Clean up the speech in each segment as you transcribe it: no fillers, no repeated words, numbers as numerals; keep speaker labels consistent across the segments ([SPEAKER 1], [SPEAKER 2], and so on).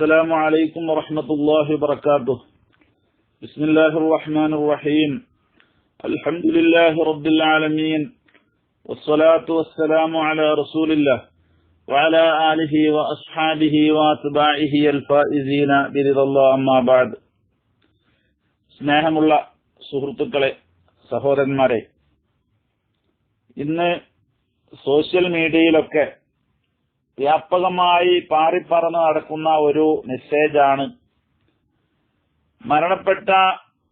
[SPEAKER 1] السلام عليكم ورحمة الله وبركاته. بسم الله الرحمن الرحيم. الحمد لله رب العالمين، والصلاة والسلام على رسول الله وعلى آله وأصحابه وأتباعه الفائزين برضا الله. أما بعد. സ്നേഹമുള്ള സുഹൃത്തുക്കളെ, സഹോദരന്മാരെ, ഇന്ന് സോഷ്യൽ മീഡിയയിലൊക്കെ വ്യാപകമായി പാറിപ്പറന്ന് നടക്കുന്ന ഒരു മെസ്സേജാണ്, മരണപ്പെട്ട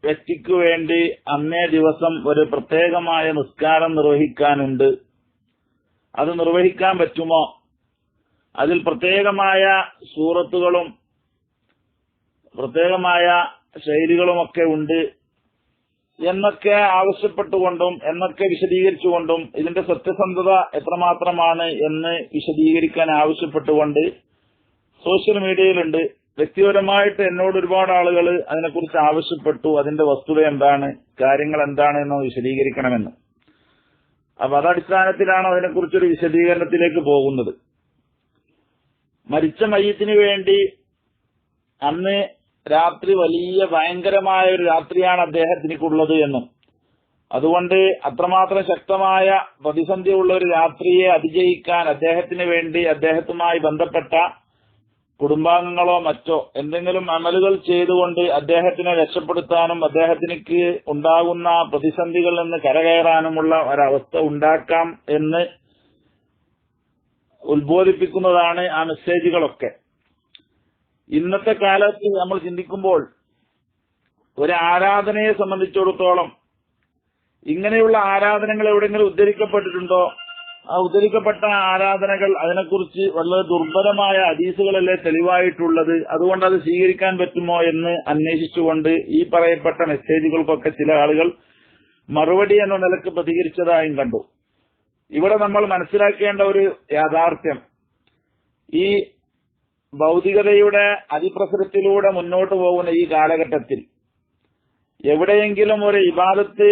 [SPEAKER 1] വ്യക്തിക്ക് വേണ്ടി അന്നേ ദിവസം ഒരു പ്രത്യേകമായ നിസ്കാരം നിർവഹിക്കാനുണ്ട്. അത് നിർവഹിക്കാൻ പറ്റുമോ? അതിൽ പ്രത്യേകമായ സൂറത്തുകളും പ്രത്യേകമായ ശൈലികളുമൊക്കെ ഉണ്ട് എന്നൊക്കെ ആവശ്യപ്പെട്ടുകൊണ്ടും എന്നൊക്കെ വിശദീകരിച്ചുകൊണ്ടും ഇതിന്റെ സത്യസന്ധത എത്രമാത്രമാണ് എന്ന് വിശദീകരിക്കാൻ ആവശ്യപ്പെട്ടുകൊണ്ട് സോഷ്യൽ മീഡിയയിലുണ്ട്. വ്യക്തിപരമായിട്ട് എന്നോട് ഒരുപാട് ആളുകൾ അതിനെക്കുറിച്ച് ആവശ്യപ്പെട്ടു, അതിന്റെ വസ്തുത എന്താണ്, കാര്യങ്ങൾ എന്താണ് എന്ന് വിശദീകരിക്കണമെന്ന്. അപ്പൊ അതടിസ്ഥാനത്തിലാണ് അതിനെക്കുറിച്ചൊരു വിശദീകരണത്തിലേക്ക് പോകുന്നത്. മരിച്ച മയ്യത്തിന് വേണ്ടി അന്ന് രാത്രി വലിയ ഭയങ്കരമായ ഒരു രാത്രിയാണ് അദ്ദേഹത്തിനുള്ളത് എന്നും അതുകൊണ്ട് അത്രമാത്രം ശക്തമായ പ്രതിസന്ധിയുള്ള ഒരു രാത്രിയെ അതിജയിക്കാൻ അദ്ദേഹത്തിന് വേണ്ടി അദ്ദേഹത്തുമായി ബന്ധപ്പെട്ട കുടുംബാംഗങ്ങളോ മറ്റോ എന്തെങ്കിലും അമലുകൾ ചെയ്തുകൊണ്ട് അദ്ദേഹത്തിനെ രക്ഷപ്പെടുത്താനും അദ്ദേഹത്തിനു ഉണ്ടാകുന്ന പ്രതിസന്ധികളിൽ നിന്ന് കരകയറാനുമുള്ള ഒരവസ്ഥ ഉണ്ടാക്കാം എന്ന് ഉത്ബോധിപ്പിക്കുന്നതാണ് ആ മെസ്സേജുകളൊക്കെ. ഇന്നത്തെ കാലത്ത് നമ്മൾ ചിന്തിക്കുമ്പോൾ ഒരു ആരാധനയെ സംബന്ധിച്ചിടത്തോളം ഇങ്ങനെയുള്ള ആരാധനകൾ എവിടെയെങ്കിലും ഉദ്ധരിക്കപ്പെട്ടിട്ടുണ്ടോ? ആ ഉദ്ധരിക്കപ്പെട്ട ആരാധനകൾ അതിനെക്കുറിച്ച് വളരെ ദുർബലമായ ഹദീസുകളല്ലേ തെളിവായിട്ടുള്ളത്. അതുകൊണ്ട് അത് സ്വീകരിക്കാൻ പറ്റുമോ എന്ന് അന്വേഷിച്ചുകൊണ്ട് ഈ പറയപ്പെട്ട മെസ്സേജുകൾക്കൊക്കെ ചില ആളുകൾ മറുപടി എന്ന നിലക്ക് പ്രതികരിച്ചതായും കണ്ടു. ഇവിടെ നമ്മൾ മനസ്സിലാക്കേണ്ട ഒരു യാഥാർത്ഥ്യം, ഈ ഭൗതികതയുടെ അതിപ്രസരത്തിലൂടെ മുന്നോട്ട് പോകുന്ന ഈ കാലഘട്ടത്തിൽ എവിടെയെങ്കിലും ഒരു ഇബാദത്ത്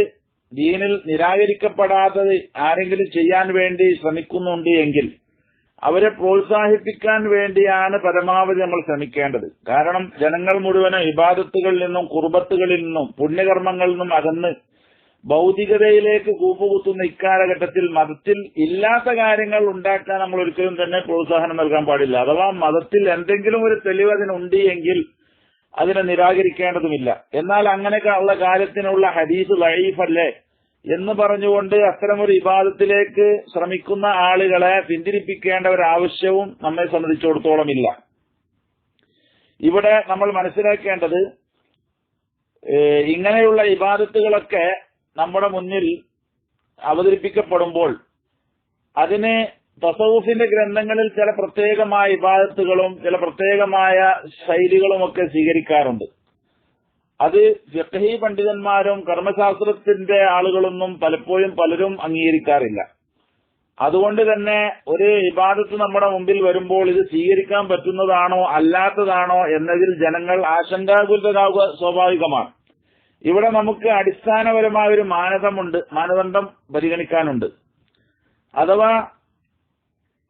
[SPEAKER 1] ദീനിൽ നിരാകരിക്കപ്പെടാത്തത് ആരെങ്കിലും ചെയ്യാൻ വേണ്ടി ശ്രമിക്കുന്നുണ്ട് എങ്കിൽ അവരെ പ്രോത്സാഹിപ്പിക്കാൻ വേണ്ടിയാണ് പരമാവധി നമ്മൾ ശ്രമിക്കേണ്ടത്. കാരണം ജനങ്ങൾ മുഴുവനും ഇബാദത്തുകളിൽ നിന്നും കുർബത്തുകളിൽ നിന്നും പുണ്യകർമ്മങ്ങളിൽ നിന്നും അകന്ന് ഭൗതികതയിലേക്ക് കൂപ്പുകുത്തുന്ന ഇക്കാലഘട്ടത്തിൽ മതത്തിൽ ഇല്ലാത്ത കാര്യങ്ങൾ ഉണ്ടാക്കാൻ നമ്മൾ ഒരിക്കലും തന്നെ പ്രോത്സാഹനം നൽകാൻ പാടില്ല. അഥവാ മതത്തിൽ എന്തെങ്കിലും ഒരു തെളിവ് അതിനുണ്ട് എങ്കിൽ അതിനെ നിരാകരിക്കേണ്ടതുമില്ല. എന്നാൽ അങ്ങനെയൊക്കെ ഉള്ള കാര്യത്തിനുള്ള ഹദീസ് ലഈഫല്ലേ എന്ന് പറഞ്ഞുകൊണ്ട് അത്തരമൊരു ഇബാദത്തിലേക്ക് ശ്രമിക്കുന്ന ആളുകളെ പിന്തിരിപ്പിക്കേണ്ട ഒരു ആവശ്യവും നമ്മെ സംബന്ധിച്ചിടത്തോളം ഇല്ല. ഇവിടെ നമ്മൾ മനസ്സിലാക്കേണ്ടത്, ഇങ്ങനെയുള്ള ഇബാദത്തുകളൊക്കെ നമ്മുടെ മുന്നിൽ അവതരിപ്പിക്കപ്പെടുമ്പോൾ അതിന് തസവുഫിന്റെ ഗ്രന്ഥങ്ങളിൽ ചില പ്രത്യേകമായ ഇബാദത്തുകളും ചില പ്രത്യേകമായ ശൈലികളുമൊക്കെ സ്വീകരിക്കാറുണ്ട്. അത് ഫിഖ്ഹി പണ്ഡിതന്മാരും കർമ്മശാസ്ത്രത്തിന്റെ ആളുകളൊന്നും പലരും അംഗീകരിക്കാറില്ല. അതുകൊണ്ട് തന്നെ ഒരു ഇബാദത്ത് നമ്മുടെ മുമ്പിൽ വരുമ്പോൾ ഇത് സ്വീകരിക്കാൻ പറ്റുന്നതാണോ അല്ലാത്തതാണോ എന്നതിൽ ജനങ്ങൾ ആശങ്കാകുലരാകുക സ്വാഭാവികമാണ്. ഇവിടെ നമുക്ക് അടിസ്ഥാനപരമായ ഒരു മാനദണ്ഡം പരിഗണിക്കാനുണ്ട്. അഥവാ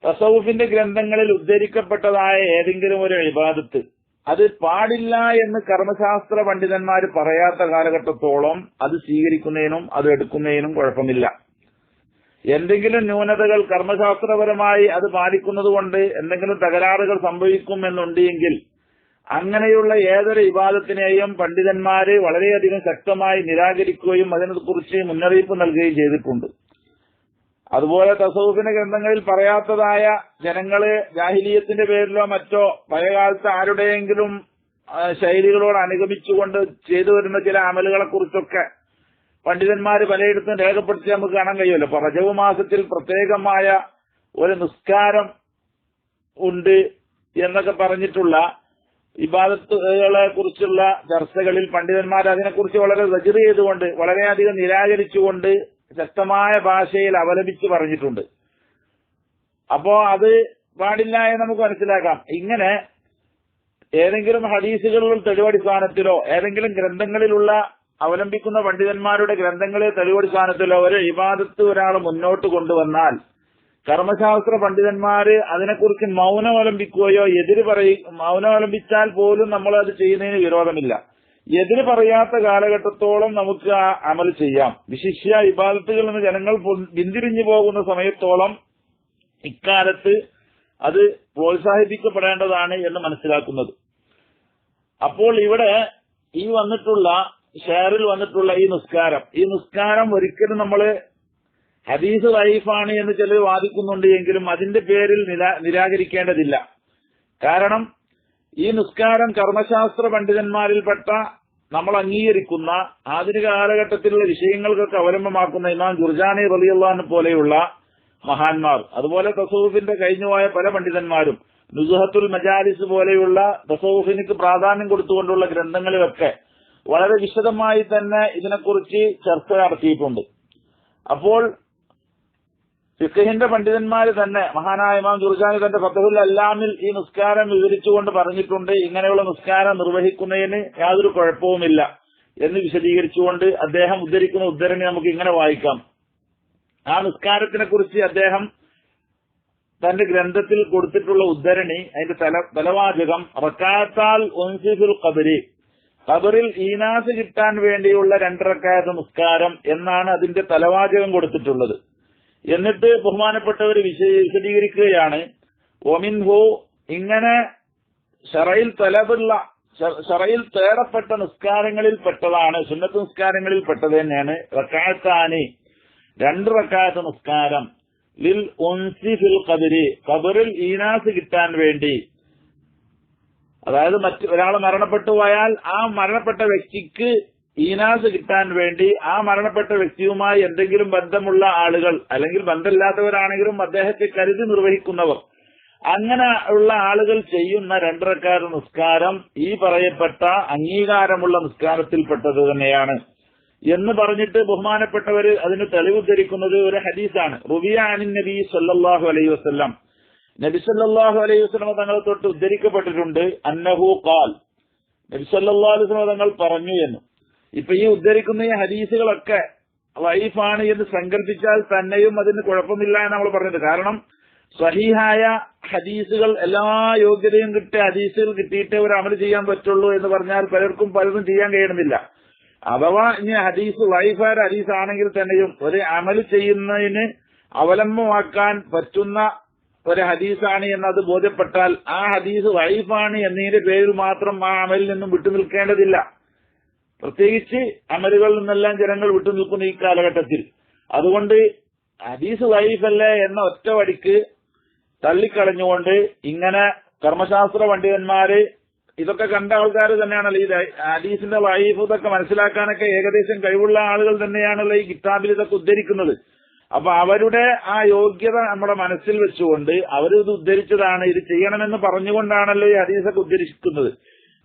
[SPEAKER 1] തസവുഫിന്റെ ഗ്രന്ഥങ്ങളിൽ ഉദ്ധരിക്കപ്പെട്ടതായ ഏതെങ്കിലും ഒരു ഇബാദത്ത് അത് പാടില്ല എന്ന് കർമ്മശാസ്ത്ര പണ്ഡിതന്മാർ പറയാത്ത കാലഘട്ടത്തോളം അത് സ്വീകരിക്കുന്നതിനും അത് എടുക്കുന്നതിനും കുഴപ്പമില്ല. എന്തെങ്കിലും ന്യൂനതകൾ കർമ്മശാസ്ത്രപരമായി അത് പാലിക്കുന്നത് കൊണ്ട് എന്തെങ്കിലും തകരാറുകൾ സംഭവിക്കും എന്നുണ്ടെങ്കിൽ അങ്ങനെയുള്ള ഏതൊരു ഇബാദത്തിനെയും പണ്ഡിതന്മാര് വളരെയധികം ശക്തമായി നിരാകരിക്കുകയും അതിനെക്കുറിച്ച് മുന്നറിയിപ്പ് നൽകുകയും ചെയ്തിട്ടുണ്ട്. അതുപോലെ തസവുഫിന്റെ ഗ്രന്ഥങ്ങളിൽ പറയാത്തതായ ജനങ്ങള് ജാഹിലിയത്തിന്റെ പേരിലോ മറ്റോ പഴയകാലത്ത് ആരുടെയെങ്കിലും ശൈലികളോട് അനുഗമിച്ചുകൊണ്ട് ചെയ്തു വരുന്ന ചില അമലുകളെ കുറിച്ചൊക്കെ പണ്ഡിതന്മാര് പലയിടത്തും രേഖപ്പെടുത്തി നമുക്ക് കാണാൻ കഴിയുമല്ലോ. അപ്പൊ റജബ് മാസത്തിൽ പ്രത്യേകമായ ഒരു നിസ്കാരം ഉണ്ട് എന്നൊക്കെ പറഞ്ഞിട്ടുള്ള ഇബാദത്തുകളെ കുറിച്ചുള്ള ചർച്ചകളിൽ പണ്ഡിതന്മാർ അതിനെക്കുറിച്ച് വളരെ സജർ ചെയ്തുകൊണ്ട് വളരെയധികം നിരാകരിച്ചുകൊണ്ട് ശക്തമായ ഭാഷയിൽ അവലംബിച്ച് പറഞ്ഞിട്ടുണ്ട്. അപ്പോ അത് പാടില്ല എന്ന് നമുക്ക് മനസ്സിലാക്കാം. ഇങ്ങനെ ഏതെങ്കിലും ഹദീസുകളിൽ തെളിവടിസ്ഥാനത്തിലോ ഏതെങ്കിലും ഗ്രന്ഥങ്ങളിലുള്ള അവലംബിക്കുന്ന പണ്ഡിതന്മാരുടെ ഗ്രന്ഥങ്ങളെ തെളിവടിസ്ഥാനത്തിലോ ഒരു ഇബാദത്ത് ഒരാൾ മുന്നോട്ട് കൊണ്ടുവന്നാൽ കർമ്മശാസ്ത്ര പണ്ഡിതന്മാര് അതിനെക്കുറിച്ച് മൗനമവലംബിക്കുകയോ മൗനമവലംബിച്ചാൽ പോലും നമ്മൾ അത് ചെയ്യുന്നതിന് വിരോധമില്ല. എതിര് പറയാത്ത കാലഘട്ടത്തോളം നമുക്ക് ആ അമൽ ചെയ്യാം. വിശിഷ്യ ഇബാദത്തുകളിൽ നിന്ന് ജനങ്ങൾ പിന്തിരിഞ്ഞു പോകുന്ന സമയത്തോളം ഇക്കാലത്ത് അത് പ്രോത്സാഹിപ്പിക്കപ്പെടേണ്ടതാണ് എന്ന് മനസ്സിലാക്കുന്നത്. അപ്പോൾ ഇവിടെ ഈ വന്നിട്ടുള്ള ഷെയറിൽ വന്നിട്ടുള്ള ഈ നിസ്കാരം ഒരിക്കലും നമ്മള് ഹദീസ് ലൈഫാണ് എന്ന് ചിലർ വാദിക്കുന്നുണ്ട് എങ്കിലും അതിന്റെ പേരിൽ നിരാകരിക്കേണ്ടതില്ല. കാരണം ഈ നിസ്കാരം കർമ്മശാസ്ത്ര പണ്ഡിതന്മാരിൽപ്പെട്ട നമ്മൾ അംഗീകരിക്കുന്ന ആധുനിക കാലഘട്ടത്തിലുള്ള വിഷയങ്ങൾക്കൊക്കെ അവലംബമാക്കുന്ന ഇമാം ജുർജാനി റളിയല്ലാഹു അൻഹു പോലെയുള്ള മഹാന്മാർ, അതുപോലെ തസവുഫിന്റെ കഴിഞ്ഞുപോയ പല പണ്ഡിതന്മാരും നുസുഹത്തുൽ മജാലിസ് പോലെയുള്ള തസവുഫിനിക്ക് പ്രാധാന്യം കൊടുത്തുകൊണ്ടുള്ള ഗ്രന്ഥങ്ങളിലൊക്കെ വളരെ വിശദമായി തന്നെ ഇതിനെക്കുറിച്ച് ചർച്ച നടത്തിയിട്ടുണ്ട്. അപ്പോൾ ഫിഖഹിന്റെ പണ്ഡിതന്മാര് തന്നെ മഹാനായ ഇമാം ജുർജാനി തന്റെ ഫത്ഹുൽ അല്ലാമിൽ ഈ നിസ്കാരം വിവരിച്ചുകൊണ്ട് പറഞ്ഞിട്ടുണ്ട്, ഇങ്ങനെയുള്ള നിസ്കാരം നിർവഹിക്കുന്നതിന് യാതൊരു കുഴപ്പവുമില്ല എന്ന് വിശദീകരിച്ചുകൊണ്ട് അദ്ദേഹം ഉദ്ധരിക്കുന്ന ഉദ്ധരണി നമുക്ക് ഇങ്ങനെ വായിക്കാം. ആ നിസ്കാരത്തിനെ കുറിച്ച് അദ്ദേഹം തന്റെ ഗ്രന്ഥത്തിൽ കൊടുത്തിട്ടുള്ള ഉദ്ധരണി, അതിന്റെ തലവാചകം റക്അത്താൽ ഉൻസിഫുൽ ഖബരി, ഖബറിൽ ഈനാസ് കിട്ടാൻ വേണ്ടിയുള്ള 2 റക്അത്ത് നിസ്കാരം എന്നാണ് അതിന്റെ തലവാചകം കൊടുത്തിട്ടുള്ളത്. എന്നിട്ട് ബഹുമാനപ്പെട്ടവർ വിശദീകരിക്കുകയാണ്, ഒമിൻഹു, ഇങ്ങനെ ശറയിൽ തേടപ്പെട്ട നിസ്കാരങ്ങളിൽ പെട്ടതാണ്, സുന്നത്ത് നിസ്കാരങ്ങളിൽ പെട്ടത് തന്നെയാണ് റക്അത്താനി 2 റക്അത്ത് നിസ്കാരം, ലിൽ ഉൻസി ഫിൽ ഖബരി, ഖബറിൽ ഈനാസ് കിട്ടാൻ വേണ്ടി. അതായത് ഒരാൾ മരണപ്പെട്ടു പോയാൽ ആ മരണപ്പെട്ട വ്യക്തിക്ക് ഈനാസ് കിട്ടാൻ വേണ്ടി ആ മരണപ്പെട്ട വ്യക്തിയുമായി എന്തെങ്കിലും ബന്ധമുള്ള ആളുകൾ, അല്ലെങ്കിൽ ബന്ധമില്ലാത്തവരാണെങ്കിലും അദ്ദേഹത്തെ കരുതി നിർവഹിക്കുന്നവർ, അങ്ങനെ ഉള്ള ആളുകൾ ചെയ്യുന്ന 2 റക്അത്ത് നിസ്കാരം ഈ പറയപ്പെട്ട അംഗീകാരമുള്ള നിസ്കാരത്തിൽപ്പെട്ടത് തന്നെയാണ് എന്ന് പറഞ്ഞിട്ട് ബഹുമാനപ്പെട്ടവര് അതിന് തെളിവുദ്ധരിക്കുന്നത് ഒരു ഹദീസാണ്. റുവിയ അനിൻ നബി സല്ലല്ലാഹു അലൈഹി വസല്ലം, നബി സല്ലല്ലാഹു അലൈഹി വസല്ലം തങ്ങളെ തൊട്ട് ഉദ്ധരിക്കപ്പെട്ടിട്ടുണ്ട്, അന്നഹു ഖാൽ, നബി സല്ലല്ലാഹു അലൈഹി വസല്ലം തങ്ങൾ പറഞ്ഞു എന്ന്. ഇപ്പൊ ഈ ഉദ്ധരിക്കുന്ന ഈ ഹദീസുകളൊക്കെ ലൈഫാണ് എന്ന് സങ്കല്പിച്ചാൽ തന്നെയും അതിന് കുഴപ്പമില്ല എന്ന് നമ്മൾ പറഞ്ഞത്. കാരണം സഹീഹായ ഹദീസുകൾ, എല്ലാ യോഗ്യതയും കിട്ടിയ ഹദീസുകൾ കിട്ടിയിട്ടേ ഒരു അമൽ ചെയ്യാൻ പറ്റുള്ളൂ എന്ന് പറഞ്ഞാൽ പലർക്കും പലതും ചെയ്യാൻ കഴിയുന്നില്ല. അഥവാ ഇനി ഹദീസ് ലൈഫായ ഹദീസ് ആണെങ്കിൽ തന്നെയും ഒരു അമൽ ചെയ്യുന്നതിന് അവലംബമാക്കാൻ പറ്റുന്ന ഒരു ഹദീസാണ് എന്നത് ബോധ്യപ്പെട്ടാൽ ആ ഹദീസ് ലൈഫാണ് എന്നതിന്റെ പേരിൽ മാത്രം ആ അമലിൽ നിന്നും വിട്ടുനിൽക്കേണ്ടതില്ല. പ്രത്യേകിച്ച് അമലുകളിൽ നിന്നെല്ലാം ജനങ്ങൾ വിട്ടുനിൽക്കുന്ന ഈ കാലഘട്ടത്തിൽ. അതുകൊണ്ട് ഹദീസ് ലൈഫല്ലേ എന്ന ഒറ്റ വടിക്ക് തള്ളിക്കളഞ്ഞുകൊണ്ട് ഇങ്ങനെ കർമ്മശാസ്ത്ര പണ്ഡിതന്മാര് ഇതൊക്കെ കണ്ട ആൾക്കാർ തന്നെയാണല്ലോ ഈ ഹദീസിന്റെ ലൈഫ് ഇതൊക്കെ മനസ്സിലാക്കാനൊക്കെ ഏകദേശം കഴിവുള്ള ആളുകൾ തന്നെയാണല്ലോ ഈ കിതാബിൽ ഇതൊക്കെ ഉദ്ധരിക്കുന്നത്. അപ്പൊ അവരുടെ ആ യോഗ്യത നമ്മുടെ മനസ്സിൽ വെച്ചുകൊണ്ട് അവരിത് ഉദ്ധരിച്ചതാണ്, ഇത് ചെയ്യണമെന്ന് പറഞ്ഞുകൊണ്ടാണല്ലോ ഈ ഹദീസൊക്കെ ഉദ്ധരിക്കുന്നത്.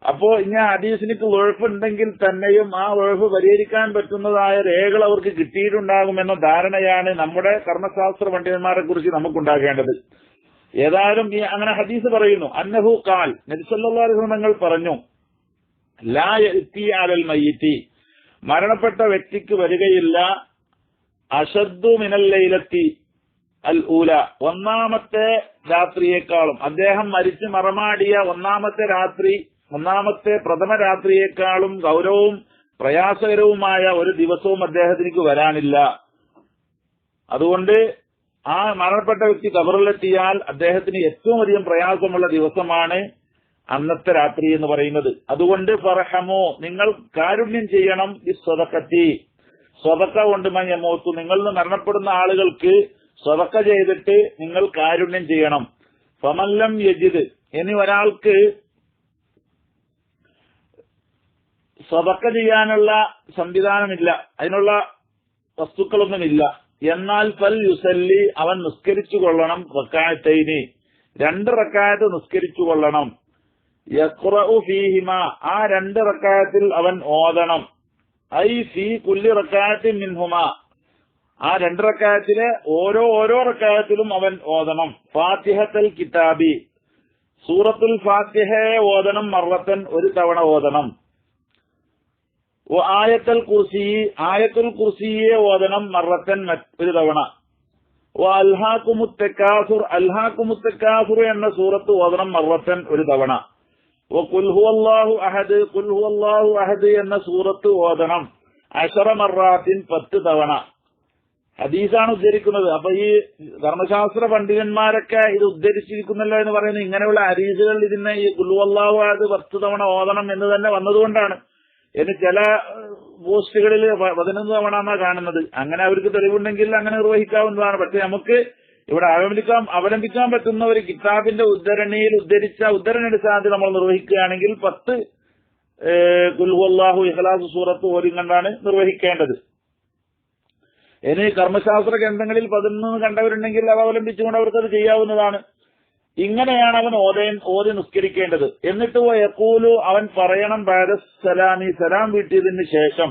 [SPEAKER 1] അപ്പോ ഇനി ഹദീസിനിക്ക് ഉഴഫ് ഉണ്ടെങ്കിൽ തന്നെയും ആ ഉഴഫ് പരിഹരിക്കാൻ പറ്റുന്നതായ രേഖകൾ അവർക്ക് കിട്ടിയിട്ടുണ്ടാകുമെന്ന ധാരണയാണ് നമ്മുടെ കർമ്മശാസ്ത്ര പണ്ഡിതന്മാരെ കുറിച്ച് നമുക്കുണ്ടാകേണ്ടത്. ഏതായാലും ഈ അങ്ങനെ ഹദീസ് പറയുന്നു, അന്നഹു ഖാൽ, നബി സല്ലല്ലാഹു അലൈഹി വസല്ലം തങ്ങൾ പറഞ്ഞു, ലാ യഅതി അലൽ മയ്യിതി, മരണപ്പെട്ട വ്യക്തിക്ക് വരികയില്ല, അശദ്ദു മിനൽ ലൈലത്തി അൽ ഊല, ഒന്നാമത്തെ രാത്രിയേക്കാളും, അദ്ദേഹം മരിച്ച് മറമാടിയ ഒന്നാമത്തെ പ്രഥമ രാത്രിയേക്കാളും ഗൗരവവും പ്രയാസകരവുമായ ഒരു ദിവസവും അദ്ദേഹത്തിലേക്ക് വരാനില്ല. അതുകൊണ്ട് ആ മരണപ്പെട്ട വ്യക്തി ഖബറിലെത്തിയാൽ അദ്ദേഹത്തിന് ഏറ്റവും അധികം പ്രയാസമുള്ള ദിവസമാണ് അന്നത്തെ രാത്രി എന്ന് പറയുന്നത്. അതുകൊണ്ട് ഫർഹമോ, നിങ്ങൾ കാരുണ്യം ചെയ്യണം, ഈ സ്വതക്കത്തി, സ്വതക്ക കൊണ്ട് മഞ്ഞമോത്തു, നിങ്ങളിൽ നിന്ന് മരണപ്പെടുന്ന ആളുകൾക്ക് സ്വതക്ക ചെയ്തിട്ട് നിങ്ങൾ കാരുണ്യം ചെയ്യണം. ഫമല്ലം യജിദ്, ഇനി ഒരാൾക്ക് സ്വതക്ക ചെയ്യാനുള്ള സംവിധാനമില്ല, അതിനുള്ള വസ്തുക്കളൊന്നുമില്ല, എന്നാൽ ഫൽ യുസല്ലി, അവൻ നിസ്കരിച്ചു കൊള്ളണം, റക്അത്തൈനി, 2 റക്അത്ത് നിസ്കരിച്ചു കൊള്ളണം, യഖ്റഉ ഫീഹിമ, ആ 2 റക്അത്തിൽ അവൻ ഓതണം, ഐ ഫീ കുല്ലി റക്അത്തിൻ മിൻഹുമ, ആ 2 റക്അത്തിലെ ഓരോ റക്അത്തിലും അവൻ ഓതണം, ഫാത്തിഹത്തുൽ കിതാബി, സൂറത്തുൽ ഫാത്തിഹയെ ഓതണം, മറത്തൻ, ഒരു തവണ ഓതണം, ആയത്തുൽ കുർസിയെ ഓതണം, മറത്തൻ, ഒരു തവണ, അൽഹാക്കുമുത്തക്കാസുർ, അൽഹാക്കുമുത്തക്കാസുർ എന്ന സൂറത്ത് ഓതണം മർറത്തൻ ഒരു തവണ. ഖുൽ ഹുവല്ലാഹു അഹദ്, ഖുൽ ഹുവല്ലാഹു അഹദ് എന്ന സൂറത്ത് ഓതണം 10 മർറാത്തിൻ 10 തവണ. ഹദീസാണ് ഉദ്ധരിക്കുന്നത്. അപ്പൊ ഈ ധർമ്മശാസ്ത്ര പണ്ഡിതന്മാരൊക്കെ ഇത് ഉദ്ധരിച്ചിരിക്കുന്നല്ലോ എന്ന് പറയുന്നത് ഇങ്ങനെയുള്ള ഹദീസുകൾ ഇതിനെ ഈ ഖുൽ ഹുവല്ലാഹു അഹദ് 10 തവണ ഓതണം എന്ന് തന്നെ വന്നതുകൊണ്ടാണ്. ഇനി ചില പോസ്റ്റുകളിൽ 11 തവണ എന്നാ കാണുന്നത്. അങ്ങനെ അവർക്ക് തെളിവുണ്ടെങ്കിൽ അങ്ങനെ നിർവഹിക്കാവുന്നതാണ്. പക്ഷെ നമുക്ക് ഇവിടെ അവലംബിക്കാൻ പറ്റുന്ന ഒരു കിതാബിന്റെ ഉദ്ധരണിയിൽ ഉദ്ധരിച്ച ഉദ്ധരണടിസ്ഥാനത്തിൽ നമ്മൾ നിർവഹിക്കുകയാണെങ്കിൽ 10 ഖുൽ ഹുവല്ലാഹു ഇഖ്ലാസ് സൂറത്ത് ഓതിക്കൊണ്ടാണ് നിർവഹിക്കേണ്ടത്. ഇനി കർമ്മശാസ്ത്ര ഗ്രന്ഥങ്ങളിൽ 11 കണ്ടവരുണ്ടെങ്കിൽ അവ അവലംബിച്ചുകൊണ്ട് അവർക്കത് ചെയ്യാവുന്നതാണ്. ഇങ്ങനെയാണ് അവൻ ഓതി നിസ്കരിക്കേണ്ടത്. എന്നിട്ട് യഖൂലു, അവൻ പറയണം ബഅദസ്സലാമി, സലാം വീട്ടിയതിന് ശേഷം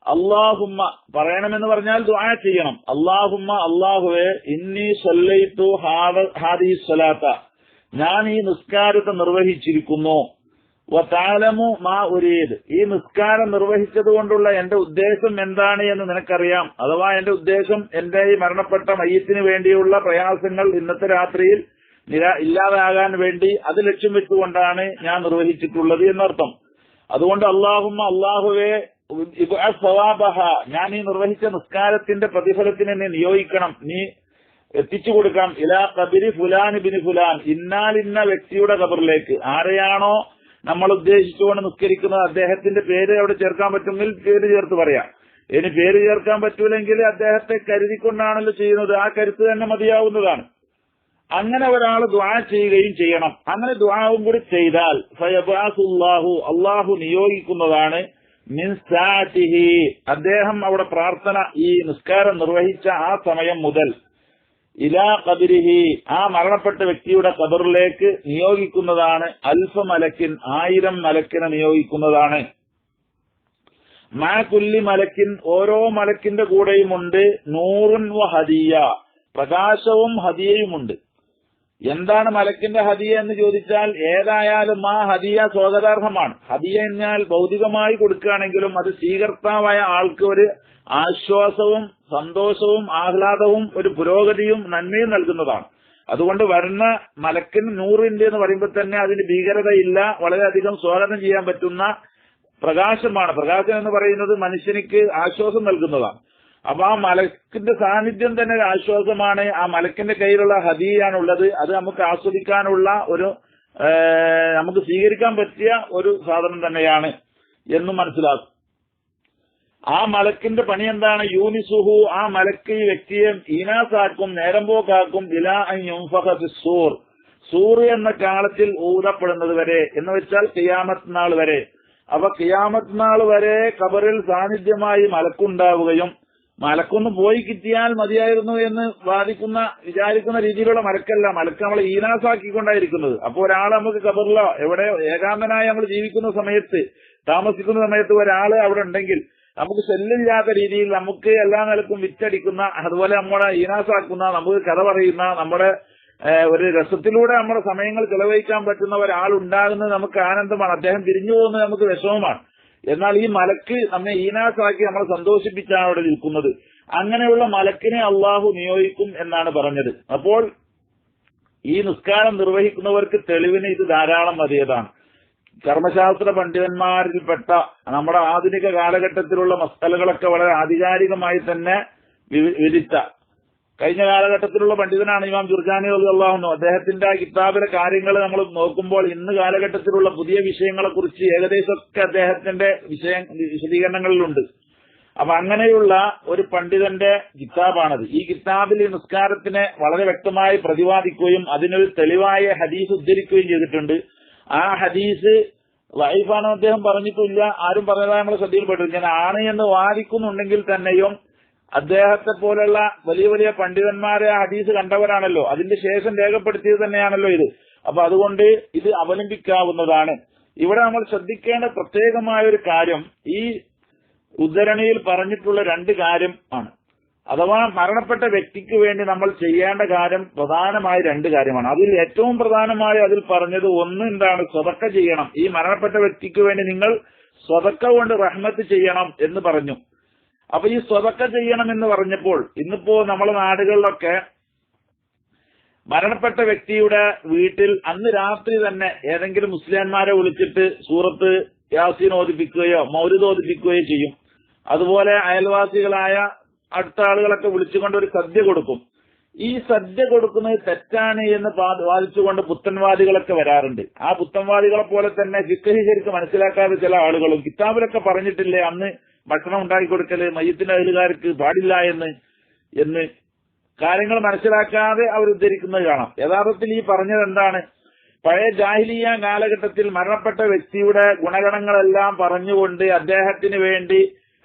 [SPEAKER 1] അല്ലാഹുമ്മ പറയണമെന്ന് പറഞ്ഞാൽ ദുആ ചെയ്യണം. അല്ലാഹുമ്മ, അല്ലാഹുവേ, ഇന്നി സല്ലൈതു ഹാദിഹി സ്വലാത്ത, ഞാൻ ഈ നിസ്കാരത്തെ നിർവഹിച്ചിരിക്കുന്നു. വതഅലമു മാ ഉരീദ്, ഈ നിസ്കാരം നിർവഹിച്ചത് കൊണ്ടുള്ള എന്റെ ഉദ്ദേശം എന്താണ് എന്ന് നിനക്കറിയാം. അഥവാ എന്റെ ഉദ്ദേശം എന്റെ ഈ മരണപ്പെട്ട മയ്യത്തിന് വേണ്ടിയുള്ള പ്രയാസങ്ങൾ ഇന്നത്തെ രാത്രിയിൽ ഇല്ലാതാകാൻ വേണ്ടി അത് ലക്ഷ്യം വെച്ചുകൊണ്ടാണ് ഞാൻ നിർവഹിച്ചിട്ടുള്ളത് എന്നർത്ഥം. അതുകൊണ്ട് അല്ലാഹുമ്മ, അല്ലാഹുവേ, സവാബഹ, ഞാൻ ഈ നിർവഹിച്ച നിസ്കാരത്തിന്റെ പ്രതിഫലത്തിന് നീ നിയോഗിക്കണം, നീ എത്തിച്ചു കൊടുക്കണം. ഇലാ ഖബരി ഫുലാൻ ബിൻ ഫുലാൻ, ഇന്നാലിന്ന വ്യക്തിയുടെ ഖബറിലേക്ക്. ആരെയാണോ നമ്മൾ ഉദ്ദേശിച്ചുകൊണ്ട് നിസ്കരിക്കുന്നത് അദ്ദേഹത്തിന്റെ പേര് അവിടെ ചേർക്കാൻ പറ്റുമെങ്കിൽ പേര് ചേർത്ത് പറയാം. ഇനി പേര് ചേർക്കാൻ പറ്റൂലെങ്കിൽ അദ്ദേഹത്തെ കരുതിക്കൊണ്ടാണല്ലോ ചെയ്യുന്നത്, ആ കരുത്ത് തന്നെ മതിയാവുന്നതാണ്. അങ്ങനെ ഒരാൾ ദുആ ചെയ്യുകയും ചെയ്യണം. അങ്ങനെ ദുആവും കൂടി ചെയ്താൽ ഫയബഅസുല്ലാഹു, അല്ലാഹു നിയോഗിക്കുന്നതാണ് മിൻ സാഅതിഹി, അദ്ദേഹം അവിടെ പ്രാർത്ഥന ഈ നിസ്കാരം നിർവഹിച്ച ആ സമയം മുതൽ ഇലാ ഖബരിഹി, ആ മരണപ്പെട്ട വ്യക്തിയുടെ ഖബറിലേക്ക് നിയോഗിക്കുന്നതാണ് അൽഫ മലക്കിൻ, 1000 മലക്കിനെ നിയോഗിക്കുന്നതാണ്. മാ കുല്ലി മലക്കിൻ, ഓരോ മലക്കിന്റെ കൂടെയുമുണ്ട് നൂറുൻ വ ഹദിയ, പ്രകാശവും ഹദിയയുമുണ്ട്. എന്താണ് മലക്കിന്റെ ഹദിയ എന്ന് ചോദിച്ചാൽ ഏതായാലും ആ ഹദിയ സ്വാഗതാർഹമാണ്. ഹദിയ എന്നാൽ ഭൗതികമായി കൊടുക്കുകയാണെങ്കിലും അത് സ്വീകർത്താവായ ആൾക്ക് ഒരു ആശ്വാസവും സന്തോഷവും ആഹ്ലാദവും ഒരു പുരോഗതിയും നന്മയും നൽകുന്നതാണ്. അതുകൊണ്ട് വരുന്ന മലക്കിന് 100 എന്ന് പറയുമ്പോൾ തന്നെ അതിന് ഭീകരതയില്ല, വളരെയധികം സ്വാഗതം ചെയ്യാൻ പറ്റുന്ന പ്രകാശമാണ്. പ്രകാശം എന്ന് പറയുന്നത് മനുഷ്യനിക്ക് ആശ്വാസം നൽകുന്നതാണ്. അപ്പൊ ആ മലക്കിന്റെ സാന്നിധ്യം തന്നെ ഒരു ആശ്വാസമാണ്. ആ മലക്കിന്റെ കയ്യിലുള്ള ഹദിയാണുള്ളത്. അത് നമുക്ക് ആസ്വദിക്കാനുള്ള ഒരു നമുക്ക് സ്വീകരിക്കാൻ പറ്റിയ ഒരു സാധനം തന്നെയാണ് എന്നും മനസ്സിലാക്കും. ആ മലക്കിന്റെ പണി എന്താണ്? യൂനിസുഹു, ആ മലക്ക് ഈ വ്യക്തിയെ ഈനാസാക്കും, നേരമ്പോക്കാക്കും. ഇലാ അൻ യുൻഫഖ ഫിസ്സൂർ, സൂർ എന്ന കാലത്തിൽ ഊതപ്പെടുന്നത് വരെ, എന്ന് വെച്ചാൽ ഖിയാമത്ത് നാൾ വരെ. അപ്പൊ ഖിയാമത്ത് നാൾ വരെ ഖബറിൽ സാന്നിധ്യമായി മലക്കുണ്ടാവുകയും മലക്കൊന്ന് പോയി കിട്ടിയാൽ മതിയായിരുന്നു എന്ന് വിചാരിക്കുന്ന രീതിയിലുള്ള മലക്കല്ല. മലക്ക് നമ്മളെ ഈനാസാക്കിക്കൊണ്ടായിരിക്കുന്നത്. അപ്പൊ ഒരാൾ നമുക്ക് ഖബറിലോ എവിടെ ഏകാന്തനായി നമ്മൾ ജീവിക്കുന്ന സമയത്ത്, താമസിക്കുന്ന സമയത്ത് ഒരാള് അവിടെ ഉണ്ടെങ്കിൽ നമുക്ക് ശല്യമില്ലാത്ത രീതിയിൽ നമുക്ക് എല്ലാ നിലക്കും വിറ്റടിക്കുന്ന, അതുപോലെ നമ്മളെ ഈനാസാക്കുന്ന, നമുക്ക് കഥ പറയുന്ന, നമ്മുടെ ഒരു രസത്തിലൂടെ നമ്മുടെ സമയങ്ങൾ ചെലവഴിക്കാൻ പറ്റുന്ന ഒരാളുണ്ടാകുന്നത് നമുക്ക് ആനന്ദമാണ്. അദ്ദേഹം പിരിഞ്ഞു പോകുന്നത് നമുക്ക് വിഷമമാണ്. എന്നാൽ ഈ മലക്ക് നമ്മെ ഈനാസാക്കി നമ്മളെ സന്തോഷിപ്പിച്ചാണ് അവിടെ നിൽക്കുന്നത്. അങ്ങനെയുള്ള മലക്കിനെ അള്ളാഹു നിയോഗിക്കും എന്നാണ് പറഞ്ഞത്. അപ്പോൾ ഈ നിസ്കാരം നിർവഹിക്കുന്നവർക്ക് തെളിവിന് ഇത് ധാരാളം മതിയതാണ്. കർമ്മശാസ്ത്ര പണ്ഡിതന്മാരിൽപ്പെട്ട നമ്മുടെ ആധുനിക കാലഘട്ടത്തിലുള്ള മസ്തലകളൊക്കെ വളരെ ആധികാരികമായി തന്നെ വിധിച്ച കഴിഞ്ഞ കാലഘട്ടത്തിലുള്ള പണ്ഡിതനാണ് ഇമാം ജുർജാനി റളിയല്ലാഹു അൻഹു. അദ്ദേഹത്തിന്റെ കിതാബിലെ കാര്യങ്ങൾ നമ്മൾ നോക്കുമ്പോൾ ഇന്ന് കാലഘട്ടത്തിലുള്ള പുതിയ വിഷയങ്ങളെ കുറിച്ച് ഏകദേശമൊക്കെ അദ്ദേഹത്തിന്റെ വിശദീകരണങ്ങളിലുണ്ട്. അപ്പൊ അങ്ങനെയുള്ള ഒരു പണ്ഡിതന്റെ കിതാബാണത്. ഈ കിതാബിൽ ഈ നിസ്കാരത്തിനെ വളരെ വ്യക്തമായി പ്രതിപാദിക്കുകയും അതിനൊരു തെളിവായ ഹദീസ് ഉദ്ധരിക്കുകയും ചെയ്തിട്ടുണ്ട്. ആ ഹദീസ് ലൈഫാണെന്ന് അദ്ദേഹം പറഞ്ഞിട്ടില്ല, ആരും പറഞ്ഞതായി നമ്മൾ ശ്രദ്ധയിൽപ്പെട്ടില്ല. ഞാൻ ആണ് എന്ന് വാദിക്കുന്നുണ്ടെങ്കിൽ തന്നെയും അദ്ദേഹത്തെ പോലുള്ള വലിയ വലിയ പണ്ഡിതന്മാരെ ആ ഹദീസ് കണ്ടവരാണല്ലോ, അതിന്റെ ശേഷം രേഖപ്പെടുത്തിയത് തന്നെയാണല്ലോ ഇത്. അപ്പൊ അതുകൊണ്ട് ഇത് അവലംബിക്കാവുന്നതാണ്. ഇവിടെ നമ്മൾ ശ്രദ്ധിക്കേണ്ട പ്രത്യേകമായ ഒരു കാര്യം ഈ ഉദ്ധരണിയിൽ പറഞ്ഞിട്ടുള്ള 2 കാര്യം ആണ്. അഥവാ മരണപ്പെട്ട വ്യക്തിക്ക് വേണ്ടി നമ്മൾ ചെയ്യേണ്ട കാര്യം പ്രധാനമായ 2 കാര്യമാണ്. അതിൽ ഏറ്റവും പ്രധാനമായി അതിൽ പറഞ്ഞത് ഒന്ന് എന്താണ്? സ്വതക്ക ചെയ്യണം. ഈ മരണപ്പെട്ട വ്യക്തിക്ക് വേണ്ടി നിങ്ങൾ സ്വതക്ക കൊണ്ട് റഹ്മത്ത് ചെയ്യണം എന്ന് പറഞ്ഞു. അപ്പൊ ഈ സ്വതക്ക ചെയ്യണമെന്ന് പറഞ്ഞപ്പോൾ ഇന്നിപ്പോ നമ്മളെ നാടുകളിലൊക്കെ മരണപ്പെട്ട വ്യക്തിയുടെ വീട്ടിൽ അന്ന് രാത്രി തന്നെ ഏതെങ്കിലും മുസ്ലിംമാരെ വിളിച്ചിട്ട് സൂറത്ത് യാസീൻ ഓതിപ്പിക്കുകയോ മൗലിദ് ഓതിപ്പിക്കുകയോ ചെയ്യും. അതുപോലെ അയൽവാസികളായ അടുത്ത ആളുകളൊക്കെ വിളിച്ചുകൊണ്ട് ഒരു സദ്യ കൊടുക്കും. ഈ സദ്യ കൊടുക്കുന്നത് തെറ്റാണ് എന്ന് വാദിച്ചുകൊണ്ട് പുത്തൻവാദികളൊക്കെ വരാറുണ്ട്. ആ പുത്തൻവാദികളെ പോലെ തന്നെ ഫിഖ്ഹ് ശരിക്ക് മനസ്സിലാക്കാതെ ചില ആളുകളും കിതാബിലൊക്കെ പറഞ്ഞിട്ടില്ലേ അന്ന് ഭക്ഷണം ഉണ്ടാക്കി കൊടുക്കല് മയ്യത്തിന്റെ അയലുകാർക്ക് പാടില്ല എന്ന് കാര്യങ്ങൾ മനസ്സിലാക്കാതെ അവർ ഉദ്ധരിക്കുന്നത് കാണാം. യഥാർത്ഥത്തിൽ ഈ പറഞ്ഞത് എന്താണ്? പഴയ ജാഹിലിയ കാലഘട്ടത്തിൽ മരണപ്പെട്ട വ്യക്തിയുടെ ഗുണഗണങ്ങളെല്ലാം പറഞ്ഞുകൊണ്ട് അദ്ദേഹത്തിന് വേണ്ടി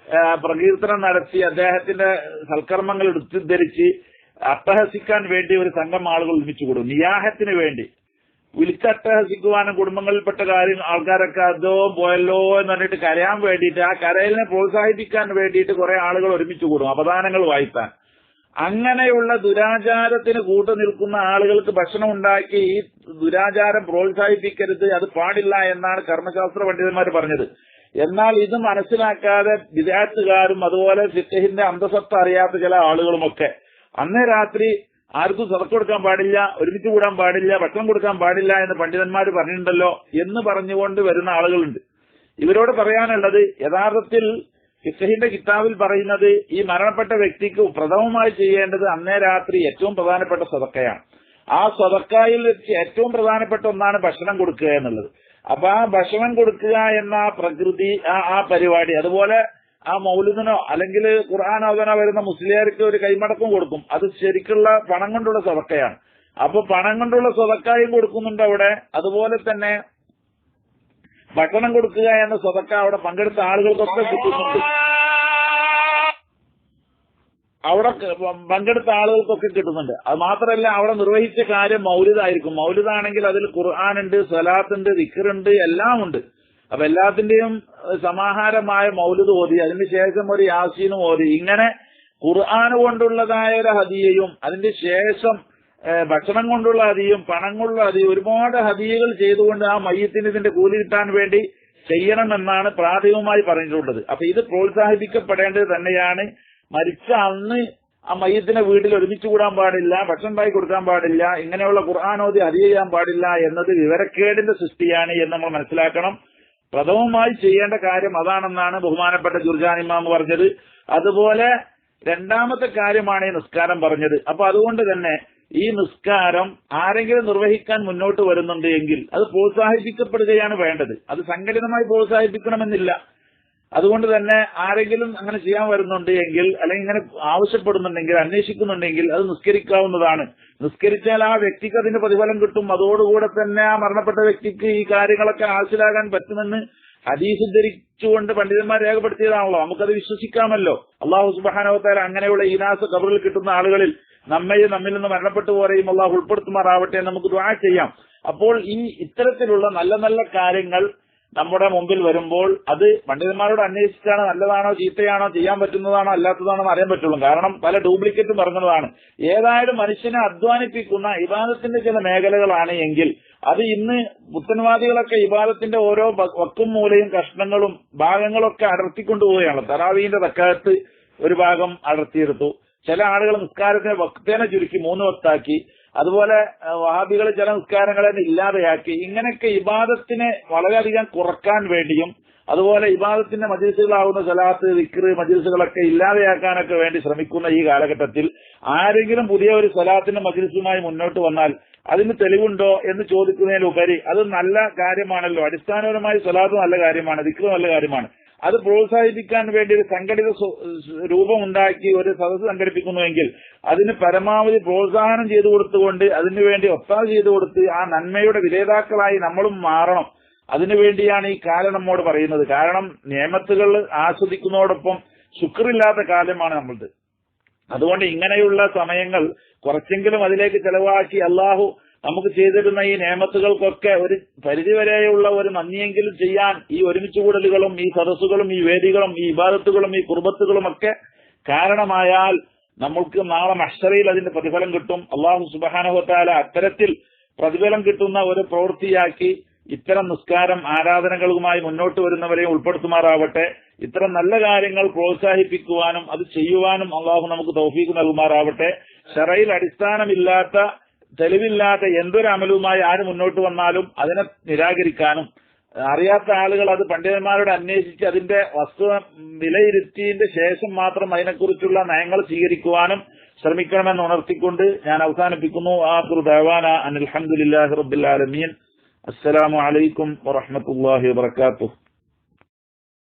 [SPEAKER 1] പ്രകീർത്തനം നടത്തി അദ്ദേഹത്തിന്റെ സൽക്കർമ്മങ്ങൾ എടുത്തുദ്ധരിച്ച് അട്ടഹസിക്കാൻ വേണ്ടി ഒരു സംഘം ആളുകൾ ഒരുമിച്ച് കൂടും. നിയാഹത്തിന് വേണ്ടി വിളിച്ചട്ടഹസിക്കുവാനും കുടുംബങ്ങളിൽപ്പെട്ട ആൾക്കാരൊക്കെ അതോ പോയല്ലോ എന്ന് പറഞ്ഞിട്ട് കരയാൻ വേണ്ടിയിട്ട് ആ കരയിലിനെ പ്രോത്സാഹിപ്പിക്കാൻ വേണ്ടിയിട്ട് കുറെ ആളുകൾ ഒരുമിച്ച് കൂടും അപദാനങ്ങൾ വായിക്കാൻ. അങ്ങനെയുള്ള ദുരാചാരത്തിന് കൂട്ടുനിൽക്കുന്ന ആളുകൾക്ക് ഭക്ഷണം ഉണ്ടാക്കി ഈ ദുരാചാരം പ്രോത്സാഹിപ്പിക്കരുത്, അത് പാടില്ല എന്നാണ് കർമ്മശാസ്ത്ര പണ്ഡിതന്മാർ പറഞ്ഞത്. എന്നാൽ ഇത് മനസ്സിലാക്കാതെ വിദ്യാർത്ഥികാരും അതുപോലെ ഫിഖ്ഹിന്റെ അന്തസത്ത അറിയാത്ത ചില ആളുകളുമൊക്കെ അന്നേ രാത്രി ആർക്കും സദഖ കൊടുക്കാൻ പാടില്ല, ഒരുമിച്ച് കൂടാൻ പാടില്ല, ഭക്ഷണം കൊടുക്കാൻ പാടില്ല എന്ന് പണ്ഡിതന്മാർ പറഞ്ഞിട്ടുണ്ടല്ലോ എന്ന് പറഞ്ഞുകൊണ്ട് വരുന്ന ആളുകളുണ്ട്. ഇവരോട് പറയാനുള്ളത് യഥാർത്ഥത്തിൽ ഫിഖ്ഹിന്റെ കിതാബിൽ പറയുന്നത് ഈ മരണപ്പെട്ട വ്യക്തിക്ക് പ്രഥമമായി ചെയ്യേണ്ടത് അന്നേ രാത്രി ഏറ്റവും പ്രധാനപ്പെട്ട സദഖയാണ്. ആ സദഖയിൽ വെച്ച് ഏറ്റവും പ്രധാനപ്പെട്ട ഒന്നാണ് ഭക്ഷണം കൊടുക്കുക എന്നുള്ളത്. അപ്പൊ ആ ഭക്ഷണം കൊടുക്കുക എന്ന പ്രകൃതി ആ പരിപാടി, അതുപോലെ ആ മൗലിദിനോ അല്ലെങ്കിൽ ഖുർആൻ ഓതാനോ വരുന്ന മുസ്ലിയാർക്ക് ഒരു കൈമടക്കം കൊടുക്കും, അത് ശരിക്കുള്ള പണം കൊണ്ടുള്ള സദഖയാണ്. അപ്പൊ പണം കൊണ്ടുള്ള സദഖയും കൊടുക്കുന്നുണ്ട് അവിടെ. അതുപോലെ തന്നെ ഭക്ഷണം കൊടുക്കുക എന്ന സദഖ അവിടെ പങ്കെടുത്ത ആളുകൾക്കൊക്കെ കിട്ടുന്നുണ്ട്. അവിടെ പങ്കെടുത്ത ആളുകൾക്കൊക്കെ കിട്ടുന്നുണ്ട്. അത് മാത്രമല്ല അവിടെ നിർവഹിച്ച കാര്യം മൗലിദായിരിക്കും. മൗലിദാണെങ്കിൽ അതിൽ ഖുർആനുണ്ട്, സ്വലാത്തുണ്ട്, ദിക്റുണ്ട്, എല്ലാം ഉണ്ട്. അപ്പൊ എല്ലാത്തിന്റെയും സമാഹാരമായ മൗലിദ് ഓതി അതിനുശേഷം ഒരു യാസീനും ഓതി ഇങ്ങനെ ഖുർആൻ കൊണ്ടുള്ളതായ ഒരു ഹദിയയും അതിന്റെ ശേഷം ഭക്ഷണം കൊണ്ടുള്ള ഹദിയും പണം കൊണ്ടുള്ള ഹദിയും ഒരുപാട് ഹദിയകൾ ചെയ്തുകൊണ്ട് ആ മയ്യത്തിന് ഇതിന്റെ കൂലി കിട്ടാൻ വേണ്ടി ചെയ്യണമെന്നാണ് പ്രാഥമികമായി പറഞ്ഞിട്ടുള്ളത്. അപ്പൊ ഇത് പ്രോത്സാഹിപ്പിക്കപ്പെടേണ്ടത് തന്നെയാണ്. മരിച്ച അന്ന് ആ മയ്യത്തിനെ വീട്ടിൽ ഒരുമിച്ച് കൂടാൻ പാടില്ല, ഭക്ഷണം ഉണ്ടാക്കി കൊടുക്കാൻ പാടില്ല, ഇങ്ങനെയുള്ള ഖുർആൻ ഓതി ഹദിയ ചെയ്യാൻ പാടില്ല എന്നത് വിവരക്കേടിന്റെ സൃഷ്ടിയാണ് എന്ന് നമ്മൾ മനസ്സിലാക്കണം. പ്രഥമമായി ചെയ്യേണ്ട കാര്യം അതാണെന്നാണ് ബഹുമാനപ്പെട്ട ജുർജാൻ ഇമാം പറഞ്ഞത്. അതുപോലെ രണ്ടാമത്തെ കാര്യമാണ് ഈ നിസ്കാരം പറഞ്ഞത്. അപ്പൊ അതുകൊണ്ട് തന്നെ ഈ നിസ്കാരം ആരെങ്കിലും നിർവഹിക്കാൻ മുന്നോട്ട് വരുന്നുണ്ട് എങ്കിൽ അത് പ്രോത്സാഹിപ്പിക്കപ്പെടുകയാണ് വേണ്ടത്. അത് സംഘടിതമായി പ്രോത്സാഹിപ്പിക്കണമെന്നില്ല. അതുകൊണ്ട് തന്നെ ആരെങ്കിലും അങ്ങനെ ചെയ്യാൻ വരുന്നുണ്ട് എങ്കിൽ അല്ലെങ്കിൽ ഇങ്ങനെ ആവശ്യപ്പെടുന്നുണ്ടെങ്കിൽ അന്വേഷിക്കുന്നുണ്ടെങ്കിൽ അത് നിസ്കരിക്കാവുന്നതാണ്. നിസ്കരിച്ചാൽ ആ വ്യക്തിക്ക് അതിന്റെ പ്രതിഫലം കിട്ടും. അതോടുകൂടെ തന്നെ ആ മരണപ്പെട്ട വ്യക്തിക്ക് ഈ കാര്യങ്ങളൊക്കെ ഹാസിലാകാൻ പറ്റുമെന്ന് ഹദീസ് ഉദ്ധരിച്ചുകൊണ്ട് പണ്ഡിതന്മാർ രേഖപ്പെടുത്തിയതാണല്ലോ. നമുക്കത് വിശ്വസിക്കാമല്ലോ. അള്ളാഹു സുബ്ഹാനഹു വ തആല അങ്ങനെയുള്ള ഈനാസ് ഖബറിൽ കിട്ടുന്ന ആളുകളിൽ നമ്മയും നമ്മിൽ നിന്ന് മരണപ്പെട്ടു പോരെയും അള്ളാഹു ഉൾപ്പെടുത്തുമാറാവട്ടെ എന്ന് നമുക്ക് ദുആ ചെയ്യാം. അപ്പോൾ ഈ ഇത്തരത്തിലുള്ള നല്ല നല്ല കാര്യങ്ങൾ നമ്മുടെ മുമ്പിൽ വരുമ്പോൾ അത് പണ്ഡിതന്മാരോട് അന്വേഷിച്ചാണ് നല്ലതാണോ ചീത്തയാണോ ചെയ്യാൻ പറ്റുന്നതാണോ അല്ലാത്തതാണോ എന്ന് അറിയാൻ പറ്റുള്ളൂ. കാരണം പല ഡ്യൂപ്ലിക്കേറ്റും ഇറങ്ങുന്നതാണ്. ഏതായാലും മനുഷ്യനെ അധ്വാനിപ്പിക്കുന്ന ഇബാദത്തിന്റെ ചില മേഖലകളാണ് എങ്കിൽ അത് ഇന്ന് പുത്തൻവാദികളൊക്കെ ഇബാദത്തിന്റെ ഓരോ വക്കും മൂലയും കഷ്ണങ്ങളും ഭാഗങ്ങളൊക്കെ അടർത്തിക്കൊണ്ടുപോവുകയാണ്. തറാവീന്റെ തക്കാലത്ത് ഒരു ഭാഗം അടർത്തിയെടുത്തു. ചില ആളുകൾ നിസ്കാരത്തിനെ വക്തേനെ ചുരുക്കി 3 വക്താക്കി. അതുപോലെ വഹാബികൾ ചില നിസ്കാരങ്ങളെ ഇല്ലാതെയാക്കി. ഇങ്ങനെയൊക്കെ ഇബാദത്തിനെ വളരെയധികം കുറക്കാൻ വേണ്ടിയും അതുപോലെ ഇബാദത്തിന്റെ മജ്ലിസുകളാവുന്ന സലാത്ത് ദിക്ർ മജ്ലിസുകളൊക്കെ ഇല്ലാതെയാക്കാനൊക്കെ വേണ്ടി ശ്രമിക്കുന്ന ഈ കാലഘട്ടത്തിൽ ആരെങ്കിലും പുതിയ ഒരു സലാത്തിന്റെ മജ്ലിസുമായി മുന്നോട്ട് വന്നാൽ അതിന് തെളിവുണ്ടോ എന്ന് ചോദിക്കുന്നതിലുപരി അത് നല്ല കാര്യമാണല്ലോ. അടിസ്ഥാനപരമായി സലാത്ത് നല്ല കാര്യമാണ്, ദിക്ർ നല്ല കാര്യമാണ്. അത് പ്രോത്സാഹിപ്പിക്കാൻ വേണ്ടി ഒരു സംഘടിത രൂപമുണ്ടാക്കി ഒരു സദസ്സ് സംഘടിപ്പിക്കുന്നുവെങ്കിൽ അതിന് പരമാവധി പ്രോത്സാഹനം ചെയ്തു കൊടുത്തുകൊണ്ട് അതിനുവേണ്ടി ഒത്താശ ചെയ്തു കൊടുത്ത് ആ നന്മയുടെ വിധേതാക്കളായി നമ്മളും മാറണം. അതിനുവേണ്ടിയാണ് ഈ കാലം നമ്മോട് പറയുന്നത്. കാരണം നിയമത്തുകൾ ആസ്വദിക്കുന്നതോടൊപ്പം ശുക്രില്ലാത്ത കാലമാണ് നമ്മളത്. അതുകൊണ്ട് ഇങ്ങനെയുള്ള സമയങ്ങൾ കുറച്ചെങ്കിലും അതിലേക്ക് ചെലവാക്കി അള്ളാഹു നമുക്ക് ചെയ്തിരുന്ന ഈ നിയമത്തുകൾക്കൊക്കെ ഒരു പരിധിവരെയുള്ള ഒരു നന്ദിയെങ്കിലും ചെയ്യാൻ ഈ ഒരുമിച്ച് കൂടലുകളും ഈ സദസ്സുകളും ഈ വേദികളും ഈ ഇബാദത്തുകളും ഈ കുർബത്തുകളും ഒക്കെ കാരണമായാൽ നമ്മൾക്ക് നാളെ മഹ്ശറിൽ അതിന്റെ പ്രതിഫലം കിട്ടും. അല്ലാഹു സുബ്ഹാനഹു വ തആല അത്തരത്തിൽ പ്രതിഫലം കിട്ടുന്ന ഒരു പ്രവൃത്തിയാക്കി ഇത്തരം നിസ്കാരം ആരാധനകളുമായി മുന്നോട്ട് വരുന്നവരെയും ഉൾപ്പെടുത്തുമാറാവട്ടെ. ഇത്തരം നല്ല കാര്യങ്ങൾ പ്രോത്സാഹിപ്പിക്കുവാനും അത് ചെയ്യുവാനും അള്ളാഹു നമുക്ക് തൗഫീഖ് നൽകുമാറാവട്ടെ. ശറയിൽ അടിസ്ഥാനമില്ലാത്ത തെളിവില്ലാത്ത എന്തൊരു അമലുമായി ആര് മുന്നോട്ട് വന്നാലും അതിനെ നിരാകരിക്കാനും, അറിയാത്ത ആളുകൾ അത് പണ്ഡിതന്മാരോട് അന്വേഷിച്ച് അതിന്റെ വസ്തുത വിലയിരുത്തിയതിന്റെ ശേഷം മാത്രം അതിനെക്കുറിച്ചുള്ള നയങ്ങൾ സ്വീകരിക്കുവാനും ശ്രമിക്കണമെന്ന് ഉണർത്തിക്കൊണ്ട് ഞാൻ അവസാനിപ്പിക്കുന്നു. ആഖിറു ദഅവാന അനിൽ ഹംദുലില്ലാഹി റബ്ബിൽ ആലമീൻ. അസ്സലാമു അലൈക്കും വറഹ്മത്തുള്ളാഹി വബറകാതുഹു.